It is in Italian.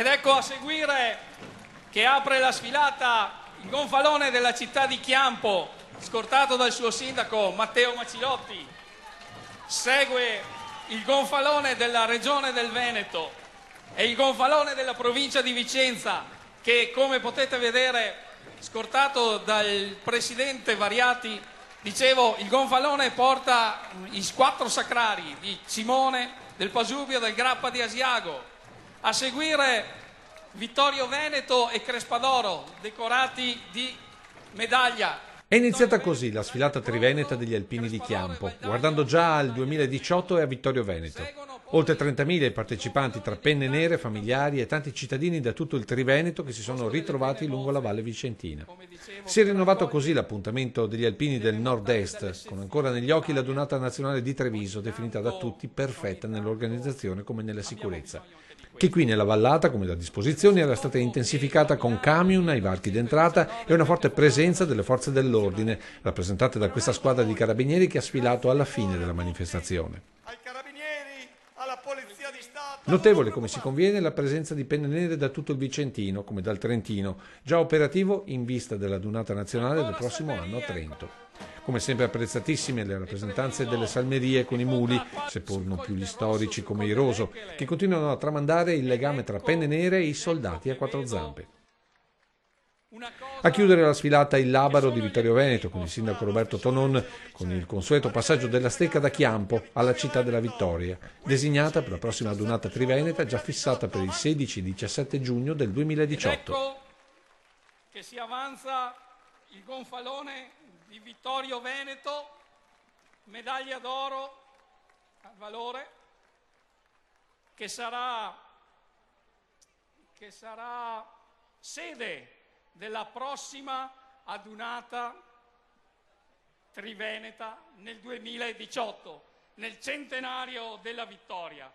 Ed ecco a seguire che apre la sfilata il gonfalone della città di Chiampo, scortato dal suo sindaco Matteo Macilotti. Segue il gonfalone della regione del Veneto e il gonfalone della provincia di Vicenza che, come potete vedere, scortato dal presidente Variati, dicevo, il gonfalone porta i 4 sacrari di Simone, del Pasubio, del Grappa di Asiago. A seguire Vittorio Veneto e Crespadoro, decorati di medaglia. È iniziata così la sfilata triveneta degli alpini di Chiampo, guardando già al 2018 e a Vittorio Veneto. Oltre 30.000 i partecipanti tra penne nere, familiari e tanti cittadini da tutto il Triveneto che si sono ritrovati lungo la Valle Vicentina. Si è rinnovato così l'appuntamento degli alpini del nord-est, con ancora negli occhi la Dunata Nazionale di Treviso, definita da tutti perfetta nell'organizzazione come nella sicurezza, che qui nella vallata, come da disposizioni, era stata intensificata con camion ai varchi d'entrata e una forte presenza delle forze dell'ordine, rappresentate da questa squadra di carabinieri che ha sfilato alla fine della manifestazione. Notevole, come si conviene, la presenza di penne nere da tutto il Vicentino, come dal Trentino, già operativo in vista della Dunata Nazionale del prossimo anno a Trento. Come sempre apprezzatissime le rappresentanze delle salmerie con i muli, seppur non più gli storici come i Roso, che continuano a tramandare il legame tra penne nere e i soldati a 4 zampe. A chiudere la sfilata il Labaro di Vittorio Veneto con il sindaco Roberto Tonon, con il consueto passaggio della stecca da Chiampo alla città della Vittoria, designata per la prossima Dunata Triveneta già fissata per il 16 e 17 giugno del 2018. Ecco che si avanza il gonfalone di Vittorio Veneto, medaglia d'oro al valore, che sarà sede della prossima adunata triveneta nel 2018, nel centenario della vittoria.